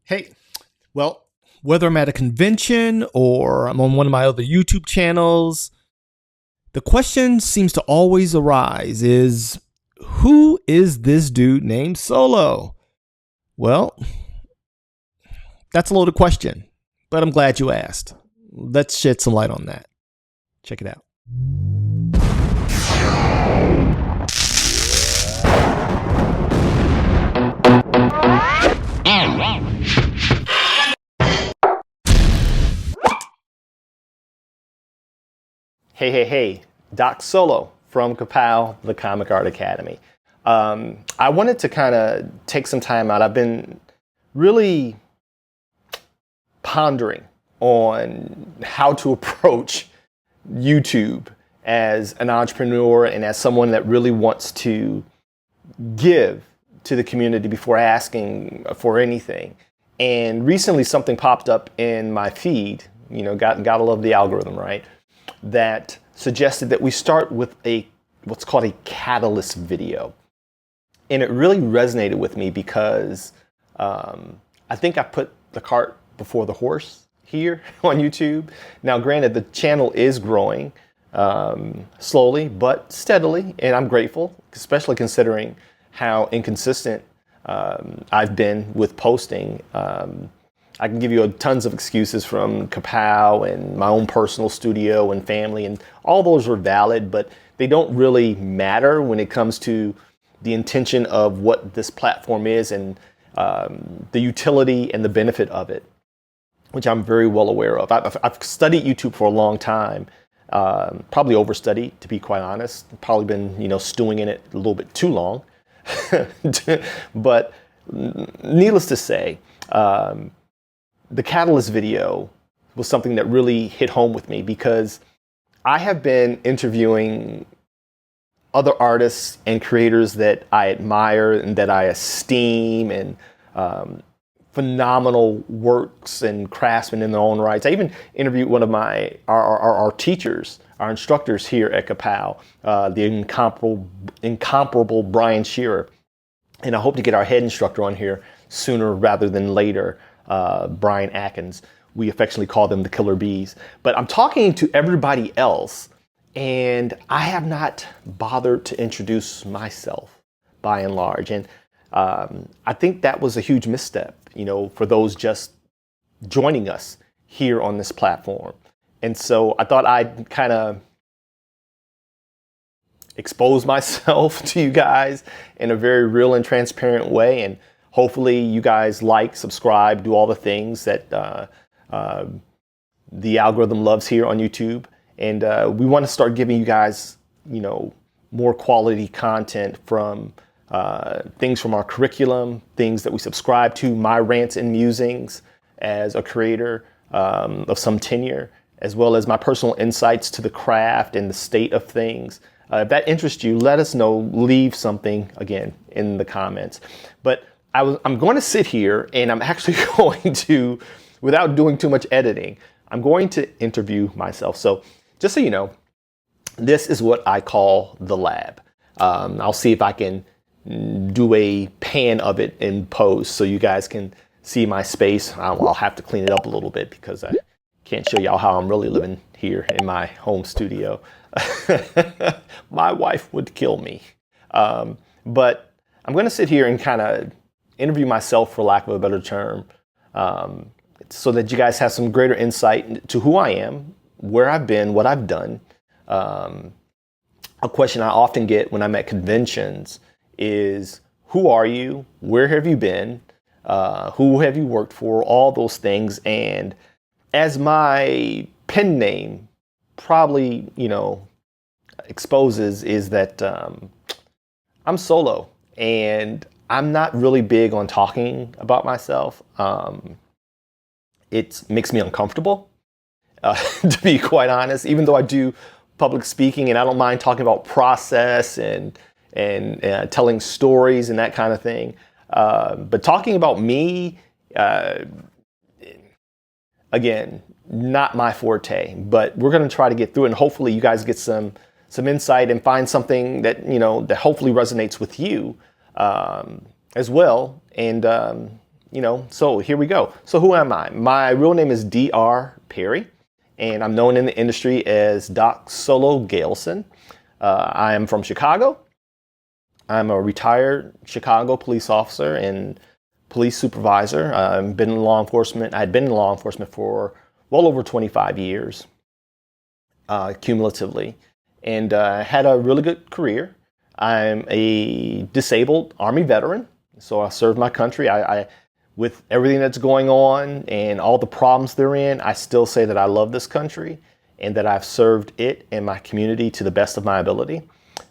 Hey, well, whether I'm at a convention or I'm on one of my other YouTube channels, the question seems to always arise is, who is this dude named Solo? Well, that's a loaded question, but I'm glad you asked. Let's shed some light on that. Check it out. Hey, Doc Solo from Ka-pow, the Comic Art Academy. I wanted to kind of take some time out. I've been really pondering on how to approach YouTube as an entrepreneur and as someone that really wants to give to the community before asking for anything. And recently something popped up in my feed, gotta love the algorithm, right? That suggested that we start with what's called a catalyst video. And it really resonated with me because I think I put the cart before the horse here on YouTube. Now, granted, the channel is growing slowly but steadily, and I'm grateful, especially considering how inconsistent I've been with posting. I can give you tons of excuses from Ka-pow and my own personal studio and family, and all those are valid, but they don't really matter when it comes to the intention of what this platform is and the utility and the benefit of it, which I'm very well aware of. I've studied YouTube for a long time, probably overstudied, to be quite honest. Probably been, stewing in it a little bit too long. But needless to say, the Catalyst video was something that really hit home with me because I have been interviewing other artists and creators that I admire and that I esteem, and phenomenal works and craftsmen in their own rights. I even interviewed one of our teachers, our instructors here at Ka-pow, the incomparable Brian Shearer. And I hope to get our head instructor on here sooner rather than later, Brian Atkins. We affectionately call them the Killer Bees. But I'm talking to everybody else, and I have not bothered to introduce myself by and large. And I think that was a huge misstep, for those just joining us here on this platform. And so I thought I'd kind of expose myself to you guys in a very real and transparent way. And hopefully you guys like, subscribe, do all the things that the algorithm loves here on YouTube. And we want to start giving you guys, more quality content from things from our curriculum, things that we subscribe to, my rants and musings as a creator of some tenure, as well as my personal insights to the craft and the state of things. If that interests you, let us know. Leave something, again, in the comments. But I'm going to sit here and I'm actually going to, without doing too much editing, I'm going to interview myself. So just so you know, this is what I call the lab. I'll see if I can do a pan of it in post so you guys can see my space. I'll have to clean it up a little bit because I can't show y'all how I'm really living here in my home studio. My wife would kill me. But I'm going to sit here and kind of interview myself, for lack of a better term, so that you guys have some greater insight to who I am, where I've been, what I've done. A question I often get when I'm at conventions is, who are you? Where have you been? Who have you worked for? All those things. And as my pen name probably, exposes, is that I'm solo, and I'm not really big on talking about myself. It makes me uncomfortable, to be quite honest, even though I do public speaking and I don't mind talking about process and telling stories and that kind of thing. But talking about me, again, not my forte, but we're going to try to get through it, and hopefully you guys get some insight and find something that, that hopefully resonates with you as well. And, So here we go. So who am I? My real name is D.R. Perry, and I'm known in the industry as Doc Solo Galeson. I am from Chicago. I'm a retired Chicago police officer and police supervisor. I've been in law enforcement. I'd been in law enforcement for well over 25 years, cumulatively, and had a really good career. I'm a disabled Army veteran, so I served my country. I with everything that's going on and all the problems they're in, I still say that I love this country and that I've served it and my community to the best of my ability.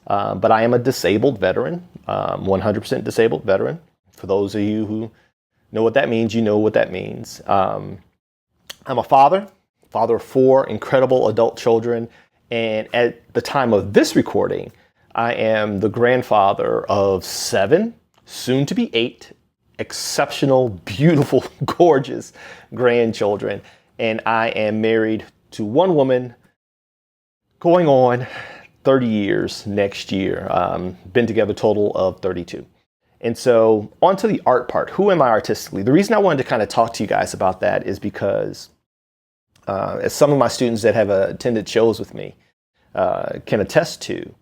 But I am a disabled veteran, 100% disabled veteran. For those of you who know what that means, you know what that means. I'm a father of 4 incredible adult children. And at the time of this recording, I am the grandfather of 7, soon to be 8, exceptional, beautiful, gorgeous grandchildren. And I am married to one woman going on 30 years next year. Been together a total of 32. And so on to the art part. Who am I artistically? The reason I wanted to kind of talk to you guys about that is because as some of my students that have attended shows with me can attest to,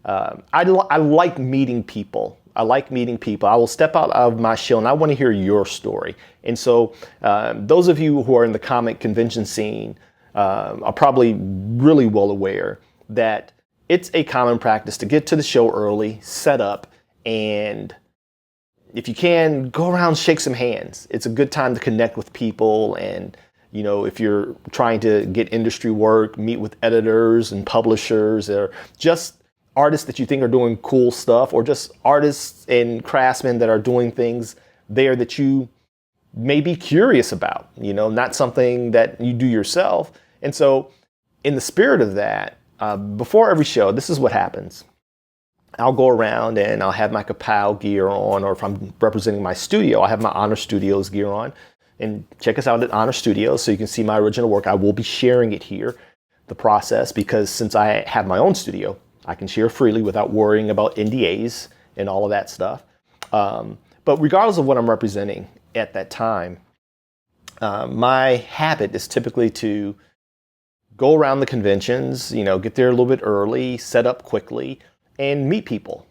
I like meeting people. I will step out of my shell and I want to hear your story. And so those of you who are in the comic convention scene are probably really well aware that it's a common practice to get to the show early, set up, and if you can, go around, shake some hands. It's a good time to connect with people. And, if you're trying to get industry work, meet with editors and publishers, or just artists that you think are doing cool stuff, or just artists and craftsmen that are doing things there that you may be curious about, not something that you do yourself. And so in the spirit of that, before every show, this is what happens. I'll go around and I'll have my Ka-pow gear on, or if I'm representing my studio, I'll have my Honor Studios gear on. And check us out at Honor Studios so you can see my original work. I will be sharing it here, the process, because since I have my own studio, I can share freely without worrying about NDAs and all of that stuff. But regardless of what I'm representing at that time, my habit is typically to go around the conventions, get there a little bit early, set up quickly, and meet people,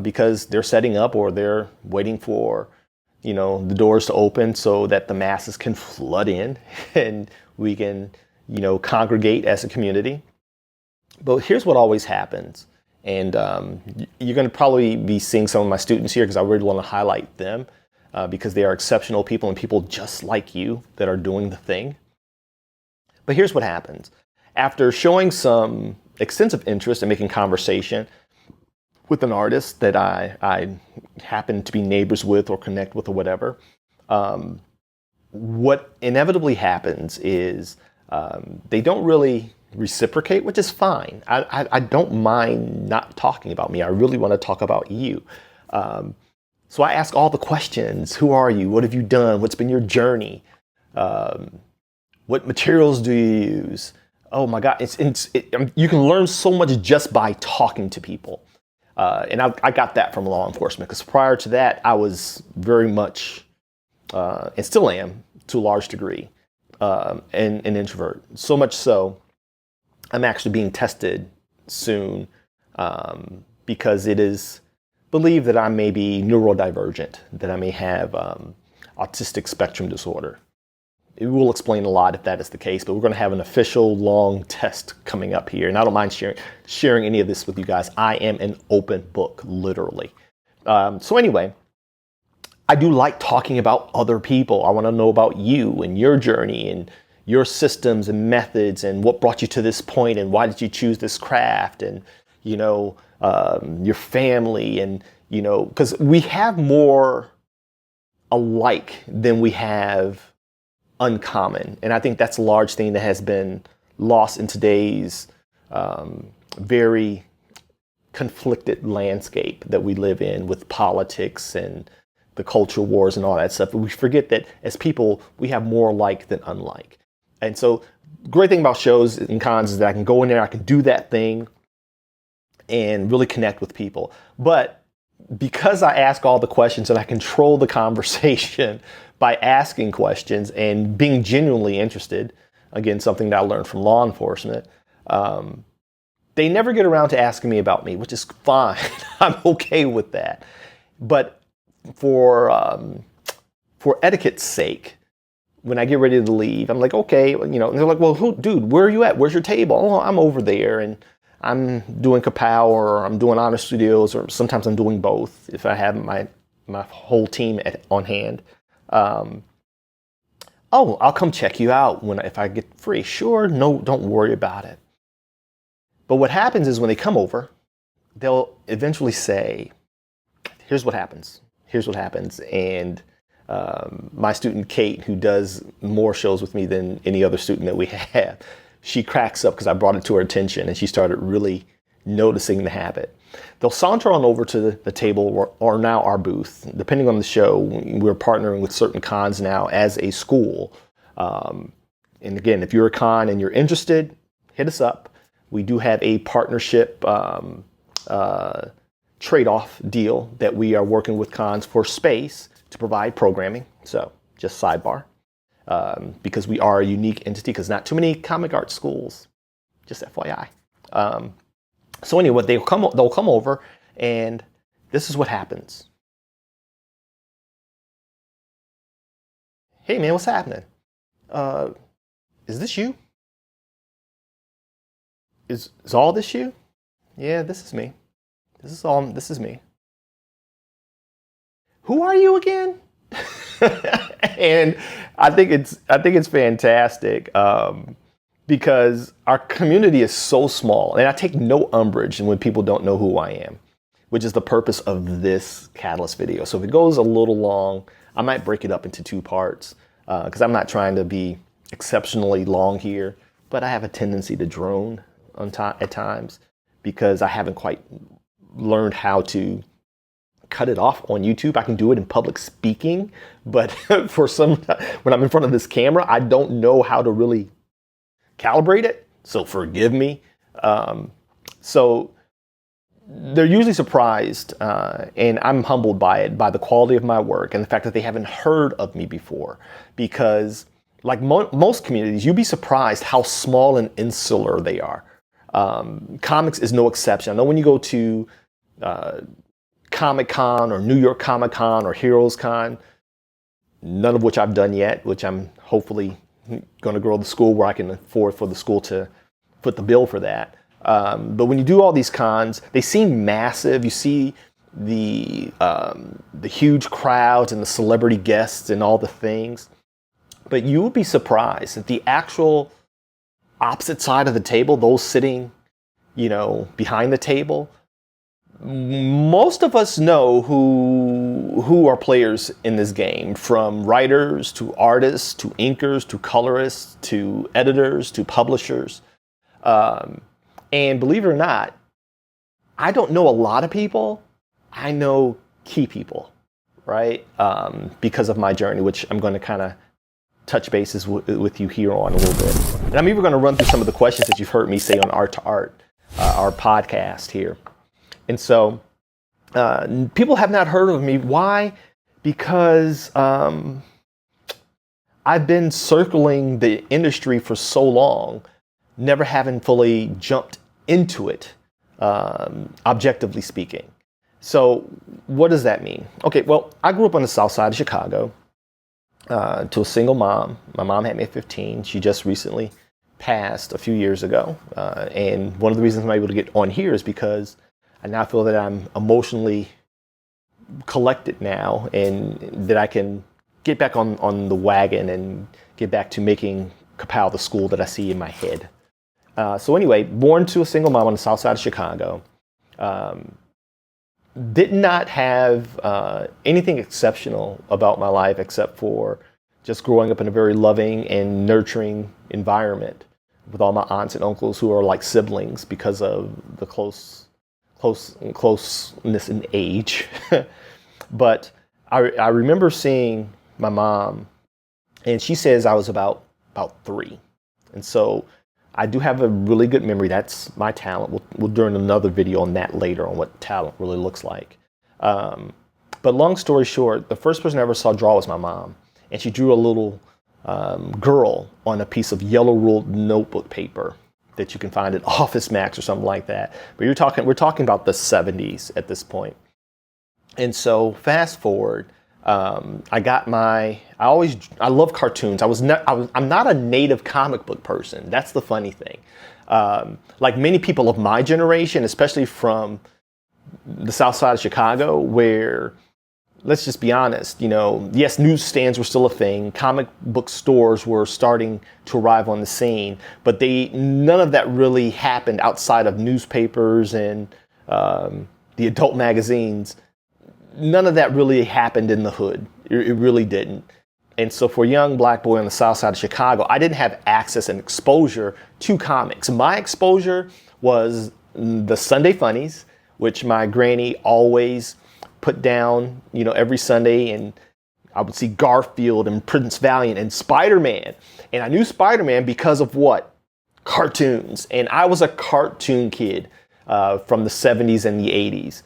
because they're setting up or they're waiting for, the doors to open so that the masses can flood in and we can, congregate as a community. But here's what always happens. And you're going to probably be seeing some of my students here because I really want to highlight them because they are exceptional people and people just like you that are doing the thing. But here's what happens. After showing some extensive interest in making conversation with an artist that I happen to be neighbors with or connect with or whatever, what inevitably happens is they don't really reciprocate, which is fine. I don't mind not talking about me. I really want to talk about you. So I ask all the questions. Who are you? What have you done? What's been your journey? What materials do you use? Oh my God, you can learn so much just by talking to people. And I got that from law enforcement because prior to that, I was very much, and still am to a large degree, an introvert. So much so, I'm actually being tested soon because it is believed that I may be neurodivergent, that I may have autistic spectrum disorder. It will explain a lot if that is the case, but we're going to have an official long test coming up here. And I don't mind sharing any of this with you guys. I am an open book, literally. So anyway, I do like talking about other people. I want to know about you and your journey and your systems and methods and what brought you to this point and why did you choose this craft and, your family and, because we have more alike than we have uncommon. And I think that's a large thing that has been lost in today's very conflicted landscape that we live in with politics and the culture wars and all that stuff. But we forget that as people, we have more alike than unlike. And so great thing about shows and cons is that I can go in there, I can do that thing and really connect with people. But because I ask all the questions and I control the conversation by asking questions and being genuinely interested, again, something that I learned from law enforcement, they never get around to asking me about me, which is fine. I'm okay with that. But for etiquette's sake, when I get ready to leave, I'm like, okay, and they're like, well, dude, where are you at? Where's your table? Oh, I'm over there, and I'm doing Ka-pow, or I'm doing honor studios, or sometimes I'm doing both if I have my whole team on hand. Oh, I'll come check you out if I get free. Sure, no, don't worry about it. But what happens is when they come over, they'll eventually say, here's what happens. Here's what happens. And my student, Kate, who does more shows with me than any other student that we have, she cracks up because I brought it to her attention and she started really noticing the habit. They'll saunter on over to the table or now our booth. Depending on the show, we're partnering with certain cons now as a school. And again, if you're a con and you're interested, hit us up. We do have a partnership trade-off deal that we are working with cons for space to provide programming. So just sidebar, because we are a unique entity, because not too many comic art schools, just FYI. So anyway, they'll come over, and this is what happens. Hey man, what's happening? Is this you? Is all this you? Yeah, this is me. This is me. Who are you again? And I think it's fantastic because our community is so small, and I take no umbrage when people don't know who I am, which is the purpose of this Catalyst video. So if it goes a little long, I might break it up into 2 parts because I'm not trying to be exceptionally long here, but I have a tendency to drone at times because I haven't quite learned how to cut it off on YouTube. I can do it in public speaking, but when I'm in front of this camera, I don't know how to really calibrate it. So forgive me. So they're usually surprised, and I'm humbled by it, by the quality of my work and the fact that they haven't heard of me before. Because like most communities, you'd be surprised how small and insular they are. Comics is no exception. I know when you go to Comic-Con or New York Comic-Con or Heroes Con, none of which I've done yet, which I'm hopefully going to grow the school where I can afford for the school to foot the bill for that. But when you do all these cons, they seem massive. You see the huge crowds and the celebrity guests and all the things. But you would be surprised at the actual opposite side of the table, those sitting, behind the table. Most of us know who are players in this game, from writers to artists to inkers to colorists to editors to publishers. And believe it or not, I don't know a lot of people. I know key people, right? Because of my journey, which I'm going to kind of touch bases with you here on a little bit. And I'm even going to run through some of the questions that you've heard me say on Art to Art, our podcast here. And so people have not heard of me. Why? Because I've been circling the industry for so long, never having fully jumped into it, objectively speaking. So what does that mean? Okay, well, I grew up on the south side of Chicago to a single mom. My mom had me at 15. She just recently passed a few years ago. And one of the reasons I'm able to get on here is because I now feel that I'm emotionally collected now and that I can get back on the wagon and get back to making Ka-pow the school that I see in my head. So anyway, born to a single mom on the south side of Chicago. Did not have anything exceptional about my life except for just growing up in a very loving and nurturing environment with all my aunts and uncles who are like siblings because of the closeness in age. But I remember seeing my mom, and she says I was about 3. And so I do have a really good memory. That's my talent. We'll do another video on that later on what talent really looks like. But long story short, the first person I ever saw draw was my mom. And she drew a little girl on a piece of yellow ruled notebook paper that you can find at Office Max or something like that. But we're talking about the 70s at this point. And so fast forward, I love cartoons. I'm not a native comic book person. That's the funny thing. Like many people of my generation, especially from the South Side of Chicago, where, let's just be honest, yes, newsstands were still a thing. Comic book stores were starting to arrive on the scene, but none of that really happened outside of newspapers and the adult magazines. None of that really happened in the hood. It really didn't. And so for a young black boy on the South Side of Chicago, I didn't have access and exposure to comics. My exposure was the Sunday Funnies, which my granny always put down, every Sunday, and I would see Garfield and Prince Valiant and Spider-Man. And I knew Spider-Man because of what? Cartoons. And I was a cartoon kid from the 70s and the 80s.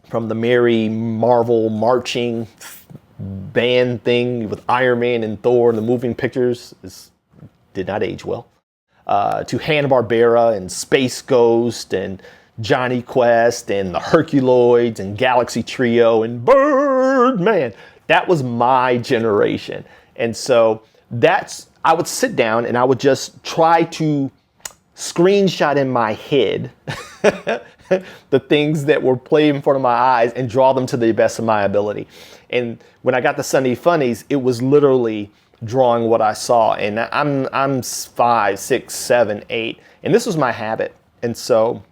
From the Merry Marvel marching band thing with Iron Man and Thor and the moving pictures did not age well. To Hanna-Barbera and Space Ghost and Johnny Quest and the Herculoids and Galaxy Trio and Birdman. That was my generation. And so I would sit down and I would just try to screenshot in my head the things that were played in front of my eyes and draw them to the best of my ability. And when I got the Sunday Funnies, it was literally drawing what I saw. And I'm 5, 6, 7, 8, and this was my habit. And so,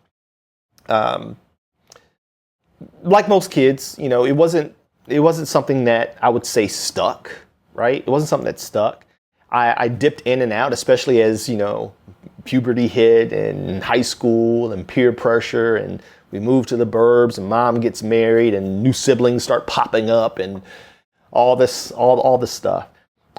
like most kids, it wasn't something that I would say stuck, right? It wasn't something that stuck. I dipped in and out, especially as, puberty hit and high school and peer pressure, and we moved to the burbs and mom gets married and new siblings start popping up and all this stuff.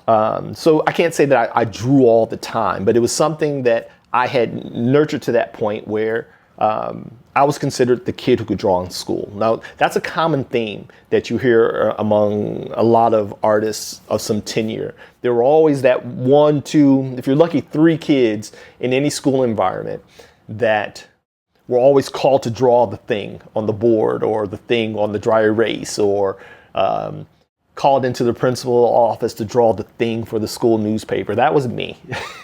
So I can't say that I drew all the time, but it was something that I had nurtured to that point where I was considered the kid who could draw in school. Now, that's a common theme that you hear among a lot of artists of some tenure. There were always that 1, 2, if you're lucky, 3 kids in any school environment that were always called to draw the thing on the board or the thing on the dry erase, or called into the principal's office to draw the thing for the school newspaper. That was me.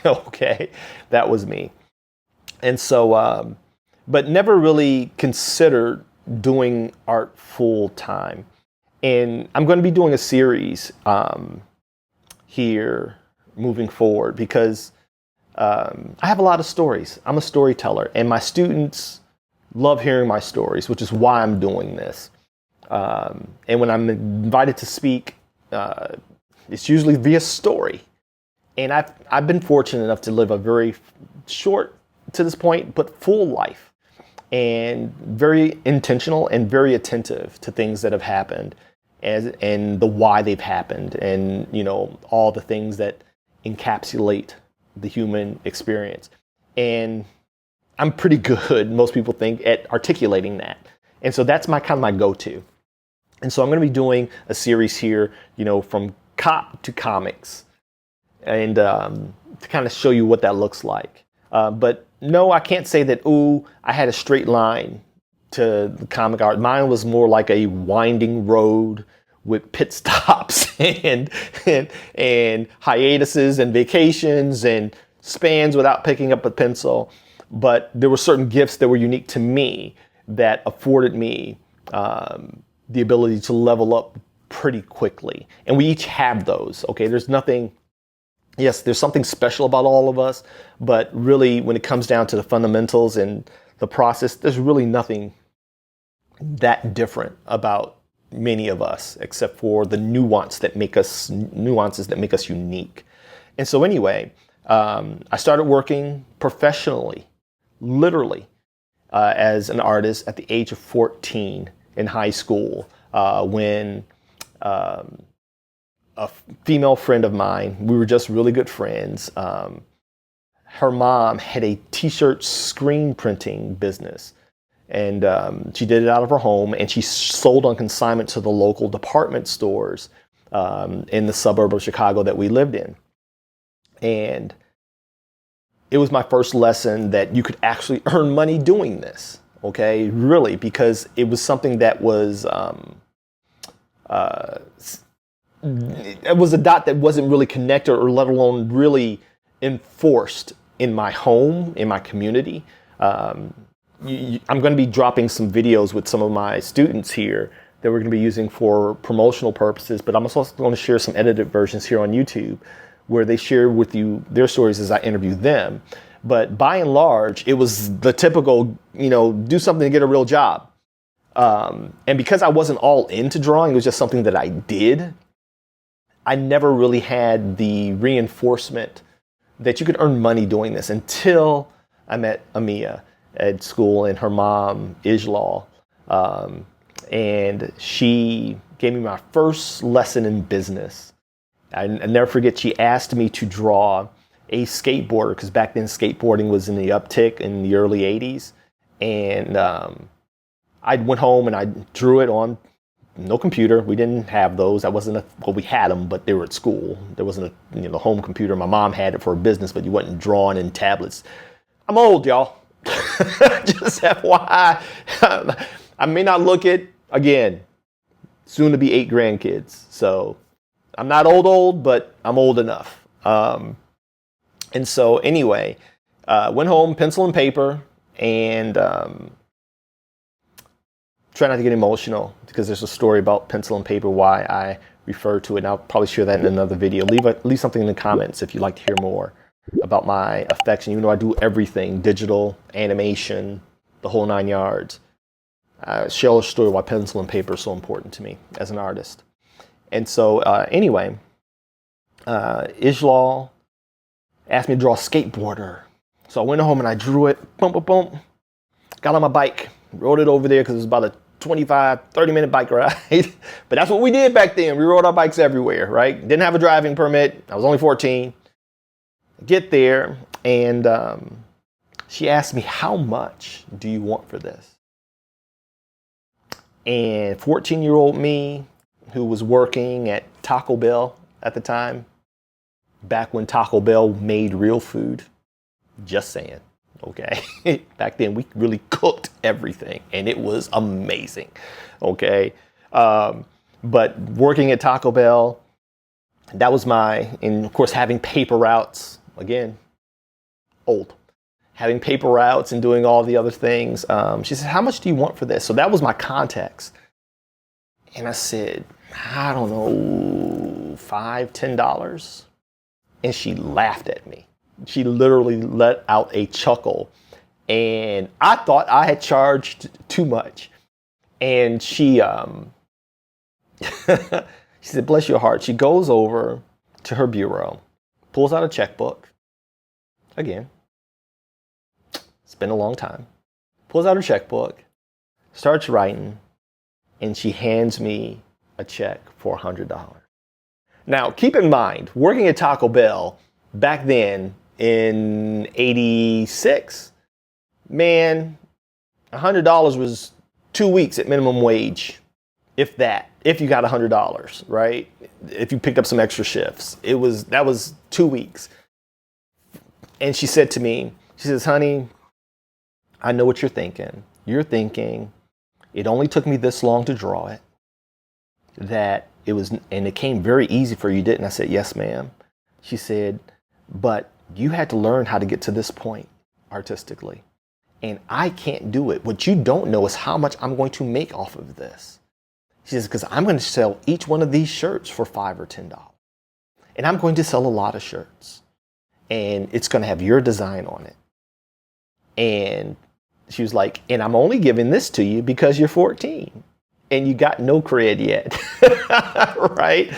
Okay, that was me. And so, but never really considered doing art full time. And I'm going to be doing a series here moving forward because I have a lot of stories. I'm a storyteller, and my students love hearing my stories, which is why I'm doing this. And when I'm invited to speak, it's usually via story. And I've been fortunate enough to live a very short, to this point, but full life, and very intentional and very attentive to things that have happened and the why they've happened, and all the things that encapsulate the human experience. And I'm pretty good, most people think, at articulating that. And so that's my go-to. And so I'm going to be doing a series here, from cop to comics, and to kind of show you what that looks like. But no, I can't say that, I had a straight line to the comic art. Mine was more like a winding road with pit stops and hiatuses and vacations and spans without picking up a pencil. But there were certain gifts that were unique to me that afforded me the ability to level up pretty quickly. And we each have those, okay? There's something special about all of us, but really when it comes down to the fundamentals and the process, there's really nothing that different about many of us, except for the nuances that make us unique. And so anyway, I started working professionally, literally, as an artist at the age of 14 in high school, when a female friend of mine, we were just really good friends. Her mom had a t-shirt screen printing business. And she did it out of her home, and she sold on consignment to the local department stores in the suburb of Chicago that we lived in. And it was my first lesson that you could actually earn money doing this. Okay, really, because it was something that was it was a dot that wasn't really connected, or let alone really enforced in my home, in my community. I'm going to be dropping some videos with some of my students here that we're going to be using for promotional purposes, but I'm also going to share some edited versions here on YouTube where they share with you their stories as I interview them. But by and large, it was the typical, do something to get a real job. And because I wasn't all into drawing, it was just something that I did. I never really had the reinforcement that you could earn money doing this until I met Amia at school, and her mom, Ijlal. And she gave me my first lesson in business. I never forget, she asked me to draw a skateboarder, because back then skateboarding was in the uptick in the early 80s. And I went home and I drew it on no computer. We didn't have those. We had them, but they were at school. There wasn't a home computer. My mom had it for a business, but you wasn't drawing in tablets. I'm old, y'all. Just FYI. I may not look it, again, soon to be 8 grandkids. So I'm not old, but I'm old enough. And so anyway, went home, pencil and paper, and try not to get emotional, because there's a story about pencil and paper, why I refer to it. And I'll probably share that in another video. Leave something in the comments if you'd like to hear more about my affection. Even though I do everything, digital, animation, the whole 9 yards. Share a story why pencil and paper is so important to me as an artist. And so anyway, Ijlal asked me to draw a skateboarder. So I went home and I drew it, boom, boom, boom. Got on my bike, rode it over there, because it was about a 25, 30-minute bike ride. But that's what we did back then. We rode our bikes everywhere, right? Didn't have a driving permit. I was only 14. Get there, and she asked me, how much do you want for this? And 14-year-old me, who was working at Taco Bell at the time, back when Taco Bell made real food, just saying, okay? Back then, we really cooked everything, and it was amazing, okay? But working at Taco Bell, that was and of course, having paper routes, again, old. Having paper routes and doing all the other things. She said, how much do you want for this? So that was my context. And I said, I don't know, $5, $10. And she laughed at me. She literally let out a chuckle. And I thought I had charged too much. And she said, bless your heart. She goes over to her bureau, pulls out a checkbook. Again, it's been a long time. Pulls out her checkbook, starts writing, and she hands me a check for $100. Now, keep in mind, working at Taco Bell back then in 86, man, $100 was 2 weeks at minimum wage, if that, if you got $100, right? If you picked up some extra shifts, that was 2 weeks. And she said to me, she says, honey, I know what you're thinking. You're thinking, it only took me this long to draw it, and it came very easy for you, didn't I? Said, yes, ma'am. She said, but you had to learn how to get to this point artistically. And I can't do it. What you don't know is how much I'm going to make off of this. She says, because I'm going to sell each one of these shirts for $5 or $10. And I'm going to sell a lot of shirts. And it's going to have your design on it. And she was like, and I'm only giving this to you because you're 14 and you got no cred yet. Right?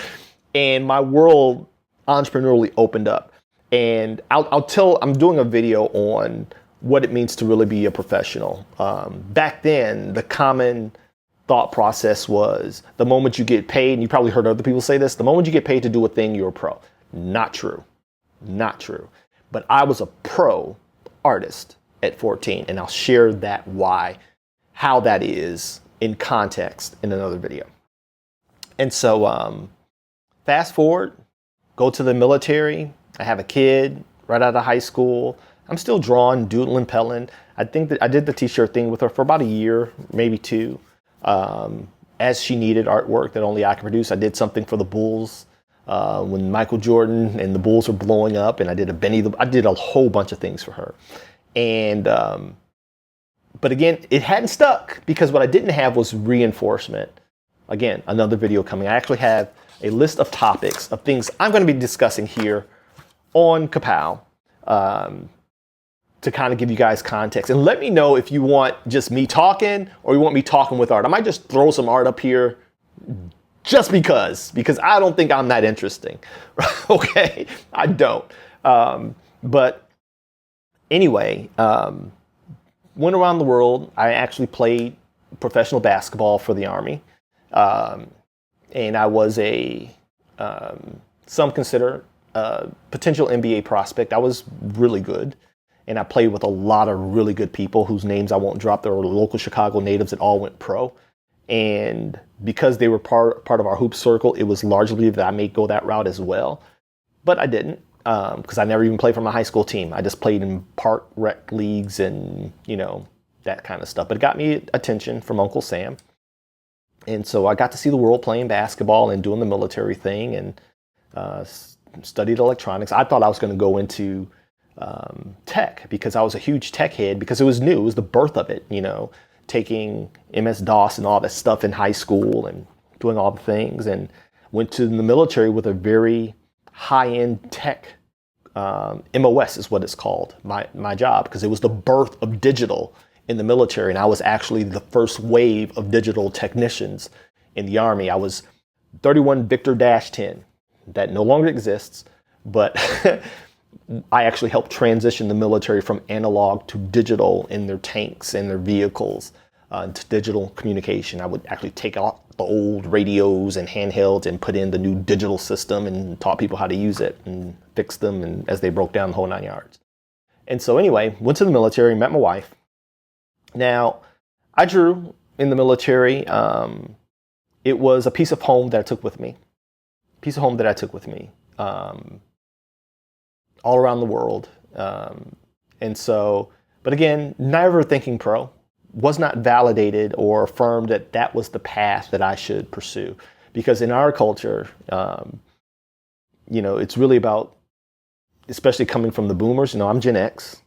And my world entrepreneurially opened up. And I'm doing a video on what it means to really be a professional. Back then, the common thought process was the moment you get paid, and you probably heard other people say this, the moment you get paid to do a thing, you're a pro. Not true. Not true. But I was a pro artist at 14, and I'll share that why how that is in context in another video. And so fast forward, go to the military. I have a kid right out of high school. I'm still drawing, doodling, pelling. I think that I did the t-shirt thing with her for about a year, maybe two. As she needed artwork that only I could produce. I did something for the Bulls when Michael Jordan and the Bulls were blowing up, and I did I did a whole bunch of things for her. And but again, it hadn't stuck because what I didn't have was reinforcement. Again, another video coming. I actually have a list of topics of things I'm going to be discussing here on Ka-pow to kind of give you guys context. And let me know if you want just me talking or you want me talking with art. I might just throw some art up here just because I don't think I'm that interesting. Okay, I don't. But anyway, went around the world. I actually played professional basketball for the Army. And I was some consider a potential NBA prospect. I was really good. And I played with a lot of really good people whose names I won't drop. There were local Chicago natives that all went pro. And because they were part of our hoop circle, it was largely that I may go that route as well. But I didn't, because I never even played for my high school team. I just played in park rec leagues and, that kind of stuff. But it got me attention from Uncle Sam. And so I got to see the world playing basketball and doing the military thing and studied electronics. I thought I was going to go into tech because I was a huge tech head because it was new. It was the birth of it, taking MS-DOS and all that stuff in high school and doing all the things, and went to the military with a very high-end tech, MOS is what it's called, my job, because it was the birth of digital in the military, and I was actually the first wave of digital technicians in the Army. I was 31 Victor-10. That no longer exists, but I actually helped transition the military from analog to digital in their tanks and their vehicles to digital communication. I would actually take out the old radios and handhelds and put in the new digital system and taught people how to use it and fix them and as they broke down the whole 9 yards. And so anyway, went to the military, met my wife. Now, I drew in the military. It was a piece of home that I took with me. All around the world. And so, but again, never thinking pro, was not validated or affirmed that that was the path that I should pursue. Because in our culture, it's really about, especially coming from the boomers, I'm Gen X.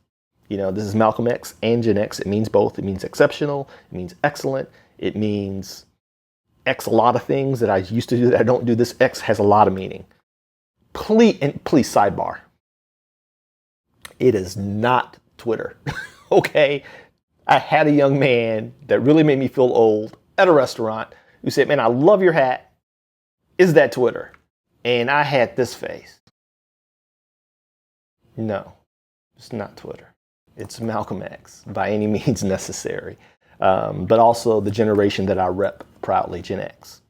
This is Malcolm X and Gen X. It means both. It means exceptional. It means excellent. It means X a lot of things that I used to do that I don't do. This X has a lot of meaning. Please sidebar. It is not Twitter. Okay? I had a young man that really made me feel old at a restaurant who said, "Man, I love your hat. Is that Twitter?" And I had this face. No, it's not Twitter. It's Malcolm X by any means necessary. But also the generation that I rep proudly, Gen X.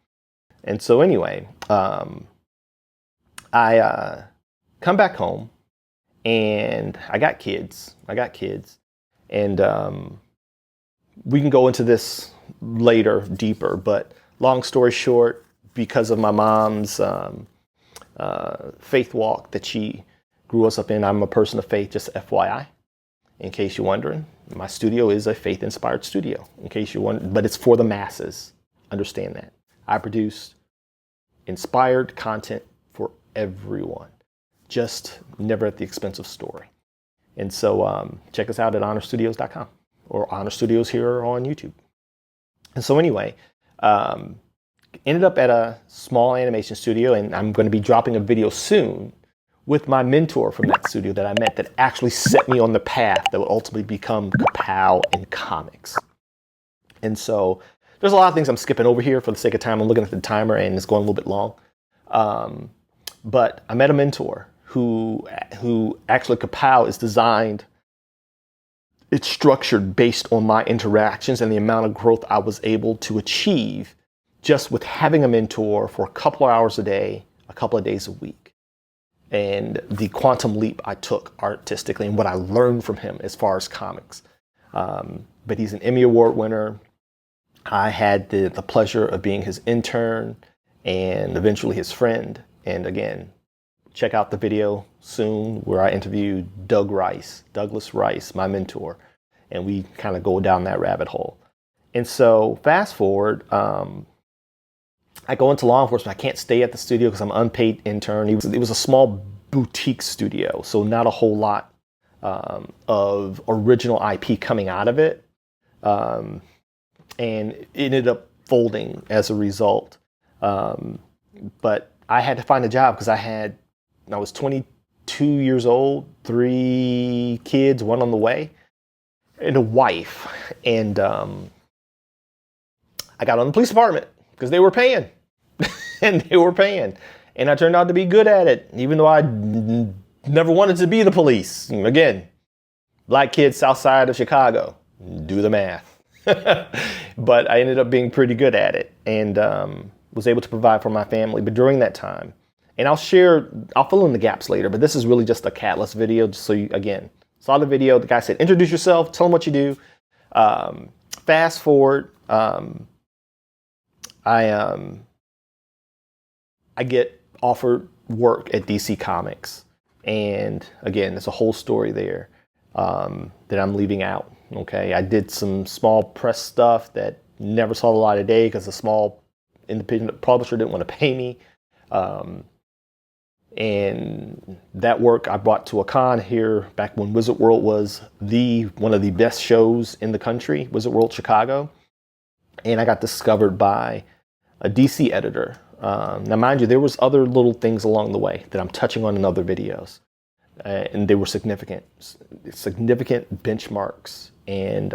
And so anyway, I come back home and I got kids. And we can go into this later, deeper. But long story short, because of my mom's faith walk that she grew us up in, I'm a person of faith, just FYI. In case you're wondering, my studio is a faith-inspired studio. In case you're wondering, but it's for the masses. Understand that. I produce inspired content for everyone, just never at the expense of story. And so check us out at honorstudios.com or Honor Studios here on YouTube. And so anyway, ended up at a small animation studio, and I'm going to be dropping a video soon with my mentor from that studio that I met that actually set me on the path that would ultimately become Ka-pow in comics. And so there's a lot of things I'm skipping over here for the sake of time. I'm looking at the timer and it's going a little bit long. But I met a mentor who actually Ka-pow is designed, it's structured based on my interactions and the amount of growth I was able to achieve just with having a mentor for a couple of hours a day, a couple of days a week. And the quantum leap I took artistically and what I learned from him as far as comics. But he's an Emmy Award winner. I had the pleasure of being his intern and eventually his friend. And again, check out the video soon where I interviewed Douglas Rice, my mentor, and we kind of go down that rabbit hole. And so fast forward, I go into law enforcement. I can't stay at the studio because I'm an unpaid intern. It was a small boutique studio, so not a whole lot of original IP coming out of it. And it ended up folding as a result. But I had to find a job because I was 22 years old, 3 kids, 1 on the way, and a wife. And I got on the police department because they were paying. And they were paying. And I turned out to be good at it, even though I never wanted to be the police. Again, black kids south side of Chicago. Do the math. But I ended up being pretty good at it and was able to provide for my family. But during that time, and I'll fill in the gaps later, but this is really just a catalyst video. Just so you, again, saw the video. The guy said, introduce yourself, tell them what you do. Fast forward, I get offered work at DC Comics. And again, there's a whole story there that I'm leaving out. Okay, I did some small press stuff that never saw the light of day because a small independent publisher didn't want to pay me. And that work I brought to a con here back when Wizard World was one of the best shows in the country, Wizard World Chicago. And I got discovered by a DC editor. Now, mind you, there was other little things along the way that I'm touching on in other videos. And they were significant benchmarks and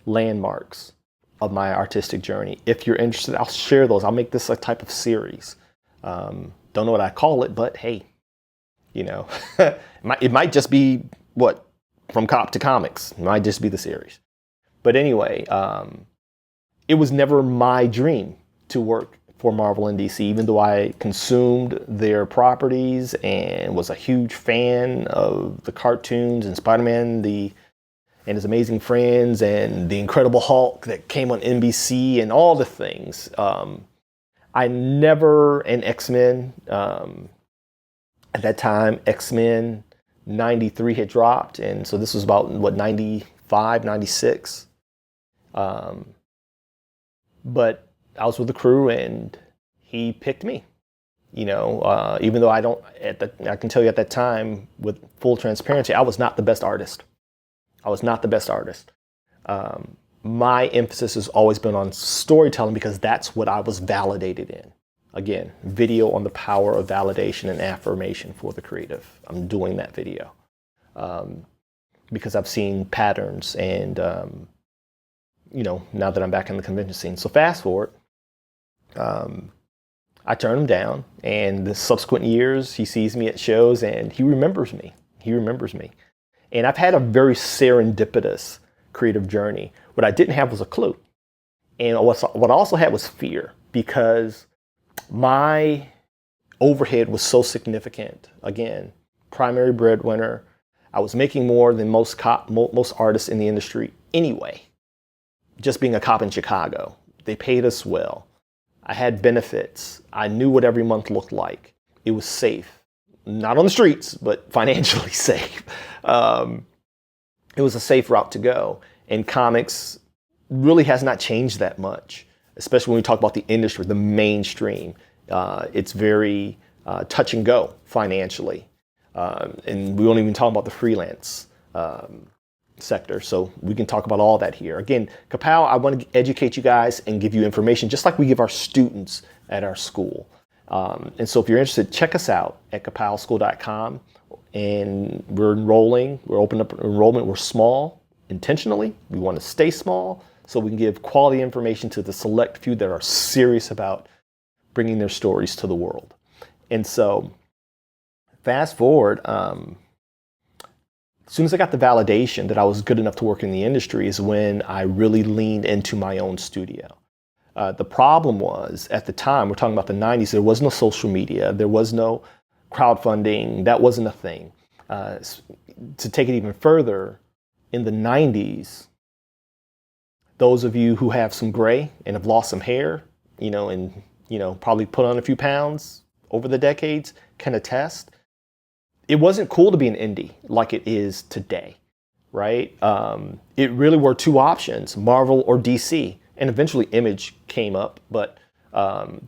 landmarks of my artistic journey. If you're interested, I'll share those. I'll make this a type of series. Don't know what I call it, but hey, it might just be from cop to comics. It might just be the series. But anyway, it was never my dream to work for Marvel and DC, even though I consumed their properties and was a huge fan of the cartoons and Spider-Man and His Amazing Friends and The Incredible Hulk that came on NBC and all the things. And X-Men, at that time, X-Men 93 had dropped. And so this was about, 95, 96. But I was with the crew and he picked me, even though I can tell you at that time with full transparency, I was not the best artist. My emphasis has always been on storytelling because that's what I was validated in. Again, video on the power of validation and affirmation for the creative. I'm doing that video because I've seen patterns and, now that I'm back in the convention scene. So fast forward, I turn him down, and the subsequent years he sees me at shows and he remembers me. And I've had a very serendipitous creative journey. What I didn't have was a clue. And what I also had was fear because my overhead was so significant. Again, primary breadwinner. I was making more than most artists in the industry anyway. Just being a cop in Chicago. They paid us well. I had benefits. I knew what every month looked like. It was safe. Not on the streets, but financially safe. It was a safe route to go. And comics really has not changed that much, especially when we talk about the industry, the mainstream. It's very touch and go financially. And we won't even talk about the freelance sector. So we can talk about all that here. Again, Ka-pow, I want to educate you guys and give you information just like we give our students at our school. And so if you're interested, check us out at kapowschool.com. And we're enrolling. We're opening up enrollment. We're small intentionally. We want to stay small so we can give quality information to the select few that are serious about bringing their stories to the world. And so fast forward, as soon as I got the validation that I was good enough to work in the industry is when I really leaned into my own studio. The problem was, at the time, we're talking about the 90s, there was no social media, there was no crowdfunding, that wasn't a thing. To take it even further, in the 90s, Those of you who have some gray and have lost some hair, and probably put on a few pounds over the decades can attest. It wasn't cool to be an indie like it is today, right? It really were two options, Marvel or DC, and eventually Image came up, but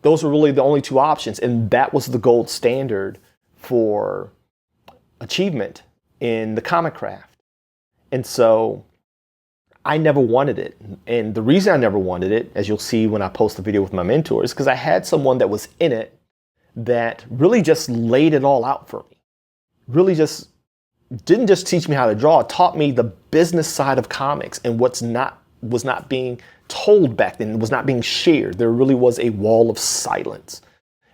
those were really the only two options, and that was the gold standard for achievement in the comic craft. And so I never wanted it. And the reason I never wanted it, as you'll see when I post the video with my mentor, is because I had someone that was in it that really just laid it all out for me. Really just didn't just teach me how to draw, it taught me the business side of comics and was not being told back then, was not being shared. There really was a wall of silence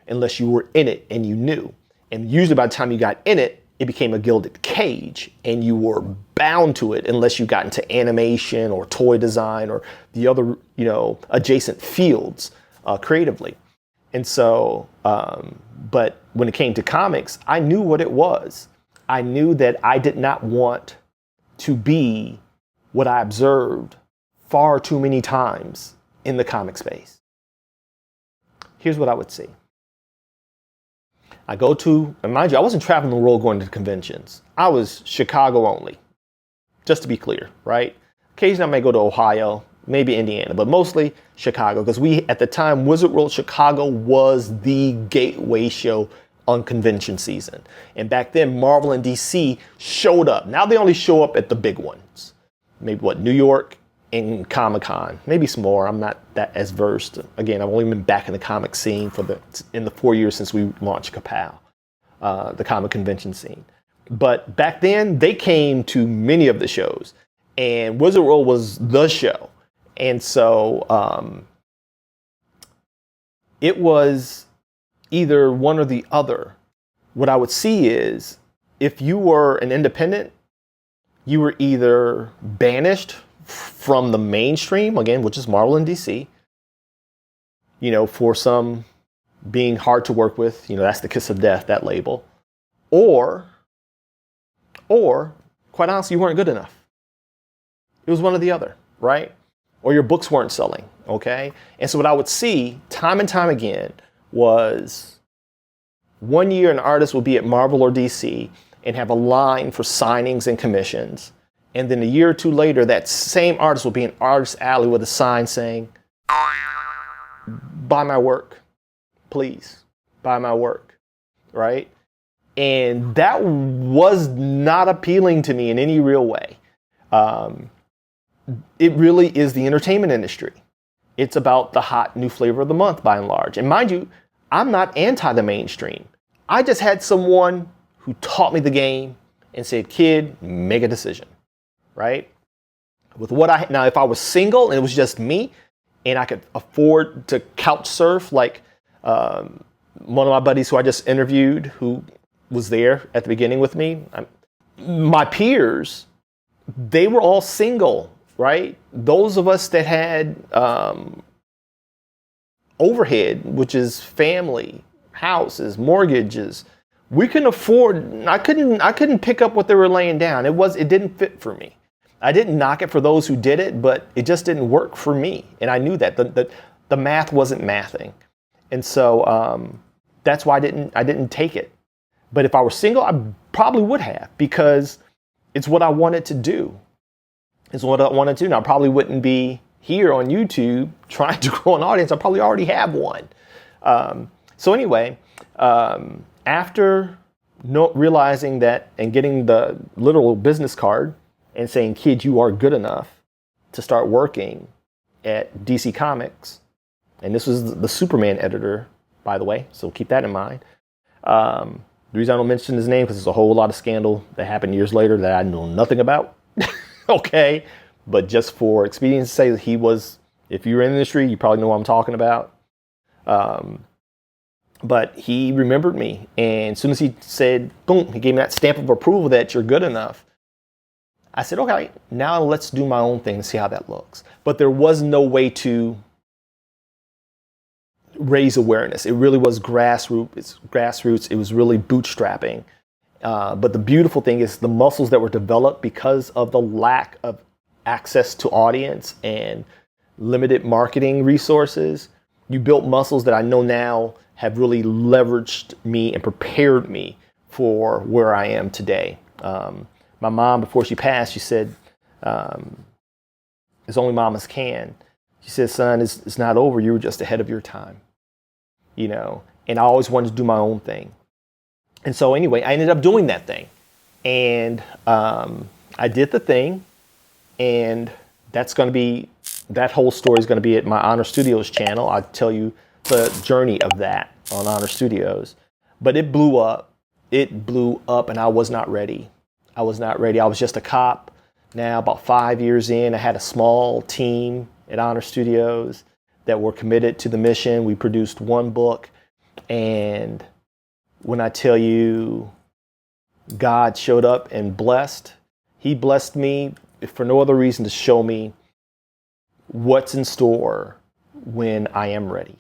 unless you were in it and you knew. And usually by the time you got in it, it became a gilded cage and you were bound to it unless you got into animation or toy design or the other, adjacent fields creatively. And so, but when it came to comics, I knew what it was. I knew that I did not want to be what I observed far too many times in the comic space. Here's what I would see. I go to, and mind you, I wasn't traveling the world going to conventions. I was Chicago only, just to be clear, right? Occasionally I may go to Ohio, maybe Indiana, but mostly Chicago, because at the time, Wizard World Chicago was the gateway show on convention season. And back then, Marvel and DC showed up. Now they only show up at the big ones. Maybe New York and Comic-Con, maybe some more. I'm not that as versed. Again, I've only been back in the comic scene in the 4 years since we launched Ka-pow, the comic convention scene. But back then, they came to many of the shows, and Wizard World was the show. And so it was either one or the other. What I would see is if you were an independent, you were either banished from the mainstream, again, which is Marvel and DC, for some being hard to work with, that's the kiss of death, that label, or quite honestly, you weren't good enough. It was one or the other, right? Or your books weren't selling, okay? And so what I would see time and time again was 1 year an artist would be at Marvel or DC and have a line for signings and commissions. And then a year or two later, that same artist will be in Artist Alley with a sign saying, buy my work, please, buy my work, right? And that was not appealing to me in any real way. It really is the entertainment industry. It's about the hot new flavor of the month by and large. And mind you, I'm not anti the mainstream. I just had someone who taught me the game and said, kid, make a decision. Right? With now, if I was single and it was just me and I could afford to couch surf like one of my buddies who I just interviewed who was there at the beginning with me, my peers, they were all single, right? Those of us that had overhead, which is family, houses, mortgages, we couldn't afford, I couldn't pick up what they were laying down. It didn't fit for me. I didn't knock it for those who did it, but it just didn't work for me. And I knew that the math wasn't mathing. And so that's why I didn't take it. But if I were single, I probably would have, because it's what I wanted to do. It's what I wanted to do. Now, I probably wouldn't be here on YouTube trying to grow an audience. I probably already have one. So anyway, after realizing that and getting the literal business card and saying, kid, you are good enough to start working at DC Comics. And this was the Superman editor, by the way, so keep that in mind. The reason I don't mention his name, because there's a whole lot of scandal that happened years later that I know nothing about. Okay, but just for expediency's sake, he was, if you're in the industry, you probably know what I'm talking about. But he remembered me, and as soon as he said, boom, he gave me that stamp of approval that you're good enough, I said, okay, now let's do my own thing and see how that looks. But there was no way to raise awareness. It really was grassroots. It was really bootstrapping. But the beautiful thing is the muscles that were developed because of the lack of access to audience and limited marketing resources, you built muscles that I know now have really leveraged me and prepared me for where I am today. My mom, before she passed, she said, as only mamas can. She said, son, it's not over. You were just ahead of your time, you know, and I always wanted to do my own thing. And so anyway, I ended up doing that thing. And I did the thing, and that whole story is going to be at my Honor Studios channel. I'll tell you the journey of that on Honor Studios. But it blew up. It blew up, and I was not ready. I was not ready. I was just a cop. Now, about 5 years in, I had a small team at Honor Studios that were committed to the mission. We produced one book, and when I tell you God showed up and blessed, he blessed me for no other reason to show me what's in store when I am ready.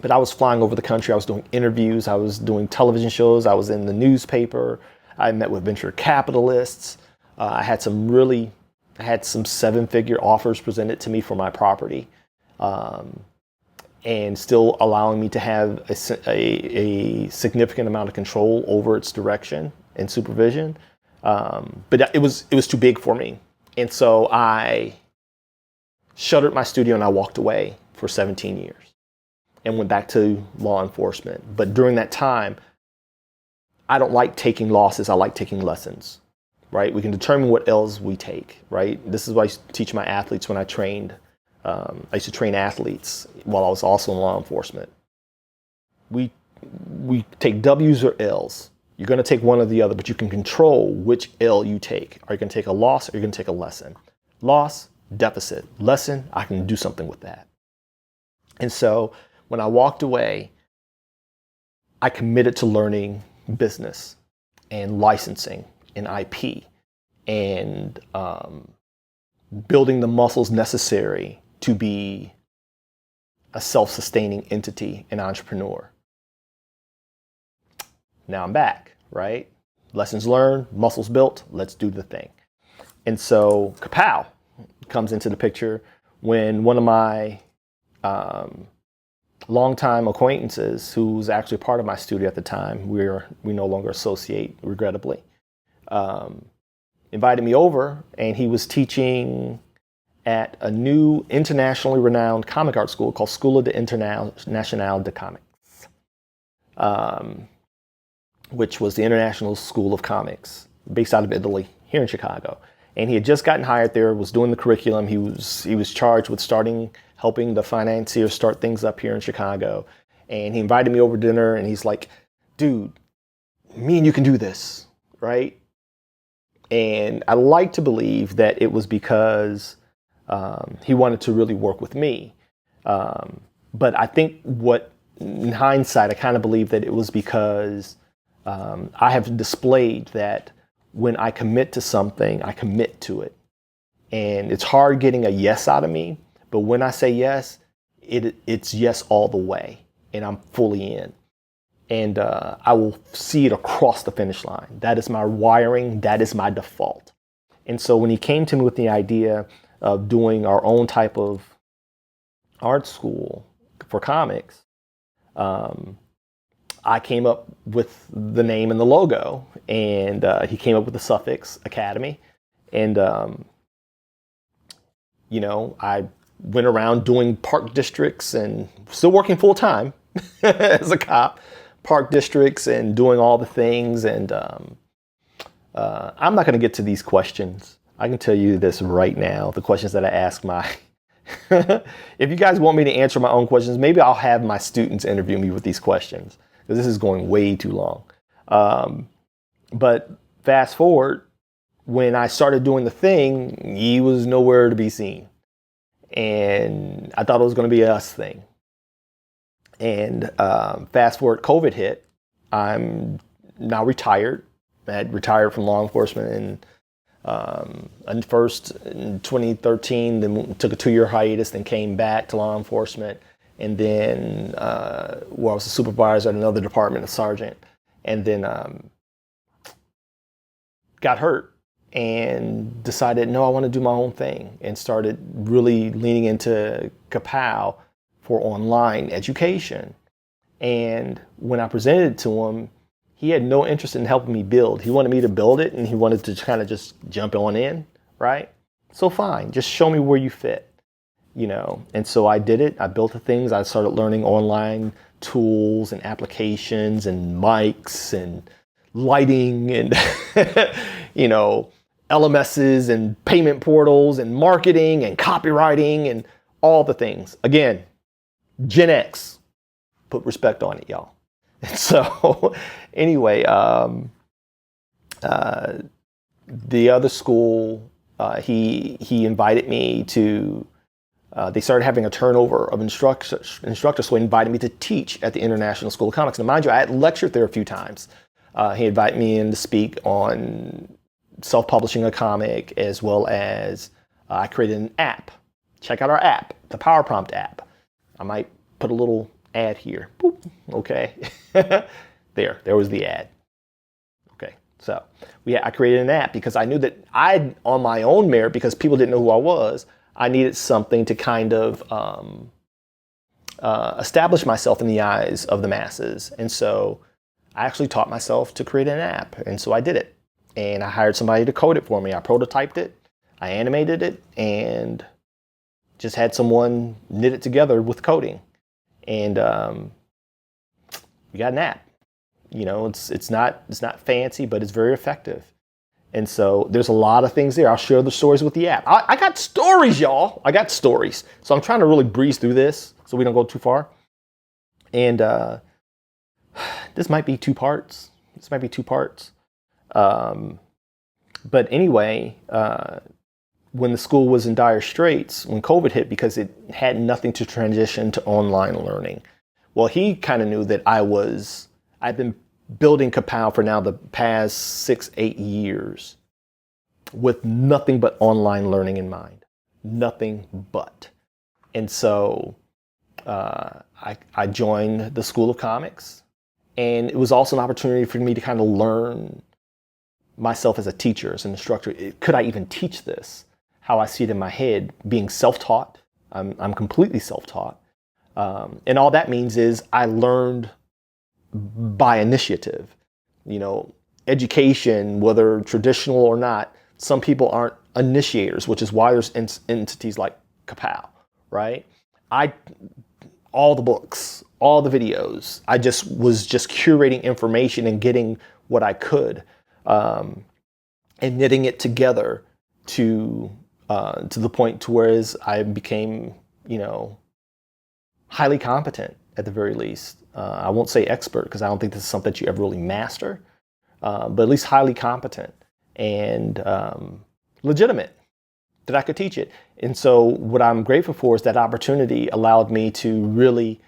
But I was flying over the country. I was doing interviews. I was doing television shows. I was in the newspaper. I met with venture capitalists. I had some 7-figure offers presented to me for my property, and still allowing me to have a significant amount of control over its direction and supervision. But it was too big for me. And so I shuttered my studio and I walked away for 17 years and went back to law enforcement. But during that time, I don't like taking losses. I like taking lessons, right? We can determine what L's we take, right? This is what I used to teach my athletes when I trained. I used to train athletes while I was also in law enforcement. We take W's or L's. You're going to take one or the other, but you can control which L you take. Are you going to take a loss or are you going to take a lesson? Loss, deficit. Lesson, I can do something with that. And so when I walked away, I committed to learning business and licensing and IP and building the muscles necessary to be a self-sustaining entity and entrepreneur. Now I'm back, right? Lessons learned, muscles built, let's do the thing. And so Ka-pow comes into the picture when one of my longtime acquaintances, who was actually part of my studio at the time, we no longer associate, regrettably, invited me over, and he was teaching at a new internationally renowned comic art school called School de Internationale de Comics, which was the International School of Comics, based out of Italy, here in Chicago. And he had just gotten hired there, was doing the curriculum. He was charged with helping the financiers start things up here in Chicago. And he invited me over to dinner, and he's like, dude, me and you can do this, right? And I like to believe that it was because he wanted to really work with me. But I think in hindsight, I kind of believe that it was because I have displayed that when I commit to something, I commit to it. And it's hard getting a yes out of me, but when I say yes, it's yes all the way, and I'm fully in. And I will see it across the finish line. That is my wiring. That is my default. And so when he came to me with the idea of doing our own type of art school for comics, I came up with the name and the logo, and he came up with the suffix Academy. And, I went around doing park districts and still working full time as a cop, park districts and doing all the things. And I'm not going to get to these questions. I can tell you this right now, the questions that I ask if you guys want me to answer my own questions, maybe I'll have my students interview me with these questions, because this is going way too long. But fast forward, when I started doing the thing, he was nowhere to be seen. And I thought it was going to be a us thing. And fast forward, COVID hit. I'm now retired. I had retired from law enforcement first in 2013, then took a 2-year hiatus, then came back to law enforcement. And then where I was a supervisor at another department, a sergeant, and then got hurt and decided, no, I want to do my own thing, and started really leaning into Ka-pow for online education. And when I presented it to him, he had no interest in helping me build. He wanted me to build it, and he wanted to kind of just jump on in, right? So fine, just show me where you fit, And so I did it. I built the things. I started learning online tools and applications and mics and lighting and, LMSs and payment portals and marketing and copywriting and all the things. Again, Gen X, put respect on it, y'all. And so anyway, the other school, he invited me to, they started having a turnover of instructors, so he invited me to teach at the International School of Comics. Now, mind you, I had lectured there a few times. He invited me in to speak on self-publishing a comic, as well as I created an app. Check out our app, the Power Prompt app. I might put a little ad here. Boop. Okay. There was the ad. Okay. So I created an app because I knew that on my own merit, because people didn't know who I was, I needed something to kind of establish myself in the eyes of the masses. And so I actually taught myself to create an app. And so I did it. And I hired somebody to code it for me. I prototyped it, I animated it, and just had someone knit it together with coding. And we got an app. It's not fancy, but it's very effective. And so there's a lot of things there. I'll share the stories with the app. I got stories, y'all. I got stories. So I'm trying to really breeze through this so we don't go too far. And this might be two parts. But anyway, when the school was in dire straits, when COVID hit, because it had nothing to transition to online learning. Well, he kind of knew that I've been building Ka-pow for now the past 6-8 years with nothing but online learning in mind. Nothing but. And so I joined the School of Comics, and it was also an opportunity for me to kind of learn myself as a teacher, as an instructor. Could I even teach this? How I see it in my head, being self-taught. I'm completely self-taught. And all that means is I learned by initiative. Education, whether traditional or not, some people aren't initiators, which is why there's entities like Ka-pow, right? All the books, all the videos, I was curating information and getting what I could, and knitting it together to the point to where I became, highly competent at the very least. I won't say expert, because I don't think this is something that you ever really master, but at least highly competent and legitimate, that I could teach it. And so what I'm grateful for is that opportunity allowed me to really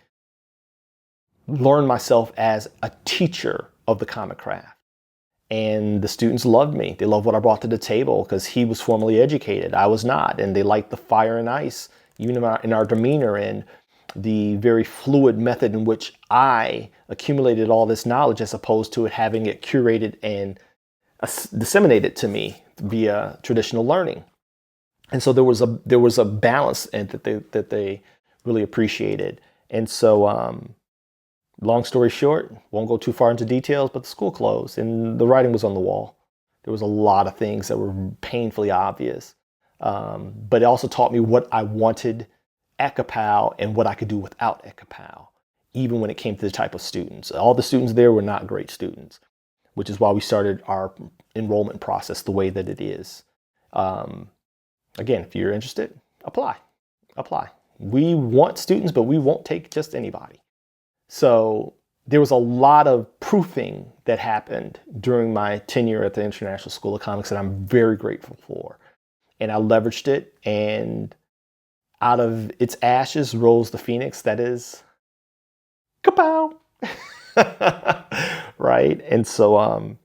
learn myself as a teacher of the comic craft. And the students loved me. They loved what I brought to the table, because he was formally educated. I was not. And they liked the fire and ice, even in our demeanor, and the very fluid method in which I accumulated all this knowledge, as opposed to having it curated and disseminated to me via traditional learning. And so there was a balance that they really appreciated. And so long story short, won't go too far into details, but the school closed and the writing was on the wall. There was a lot of things that were painfully obvious. But it also taught me what I wanted at Ka-pow and what I could do without at Ka-pow, even when it came to the type of students. All the students there were not great students, which is why we started our enrollment process the way that it is. Again, if you're interested, apply. We want students, but we won't take just anybody. So there was a lot of proofing that happened during my tenure at the International School of Comics that I'm very grateful for. And I leveraged it, and out of its ashes rose the phoenix that is Ka-pow. Right? And so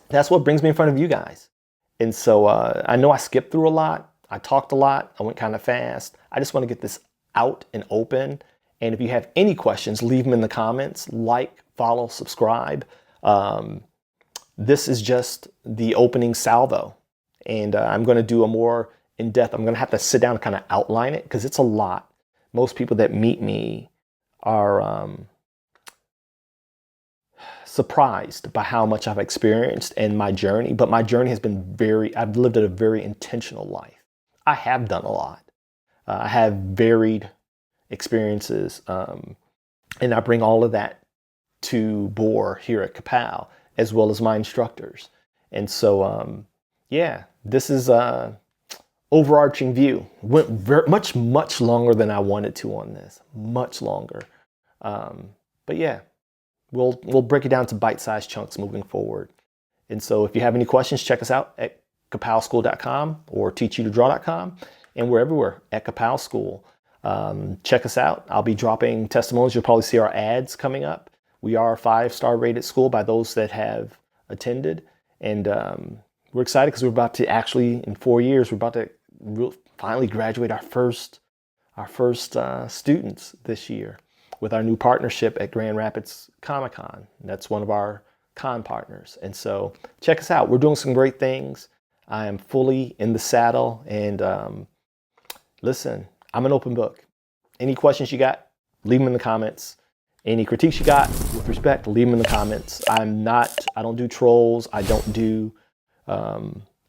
that's what brings me in front of you guys. And so I know I skipped through a lot. I talked a lot. I went kind of fast. I just want to get this out and open. And if you have any questions, leave them in the comments. Like, follow, subscribe. This is just the opening salvo. And I'm going to do a more in-depth, I'm going to have to sit down and kind of outline it because it's a lot. Most people that meet me are surprised by how much I've experienced in my journey, but my journey has been I've lived a very intentional life. I have done a lot. I have varied experiences, and I bring all of that to bore here at Ka-pow, as well as my instructors. And so, yeah, this is overarching view. Went much longer than I wanted to on this, much longer. But yeah, we'll break it down to bite-sized chunks moving forward. And so if you have any questions, check us out at ka-pow-school.com or teachyoutodraw.com. And we're everywhere at Ka-pow School. Check us out. I'll be dropping testimonials. You'll probably see our ads coming up. We are a 5-star rated school by those that have attended. And we're excited because we're about to actually, in 4 years, we're about to finally graduate our first students this year with our new partnership at Grand Rapids Comic-Con. That's one of our con partners. And so check us out. We're doing some great things. I am fully in the saddle. And listen, I'm an open book. Any questions you got, leave them in the comments. Any critiques you got, with respect, leave them in the comments. I don't do trolls. I don't do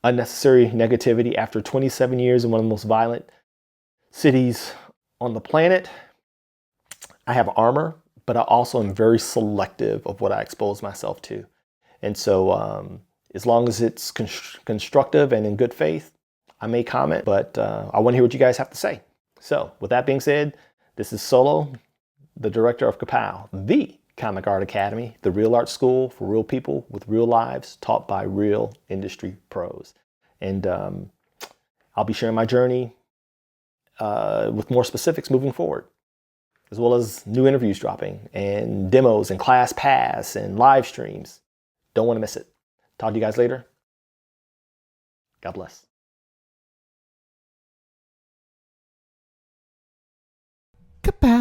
unnecessary negativity. After 27 years in one of the most violent cities on the planet, I have armor, but I also am very selective of what I expose myself to. And so as long as it's constructive and in good faith, I may comment, but I want to hear what you guys have to say. So with that being said, this is Solo, the director of Ka-pow, the Comic Art Academy, the real art school for real people with real lives, taught by real industry pros. And I'll be sharing my journey with more specifics moving forward, as well as new interviews dropping and demos and class pass and live streams. Don't want to miss it. Talk to you guys later. God bless. Ka-pow.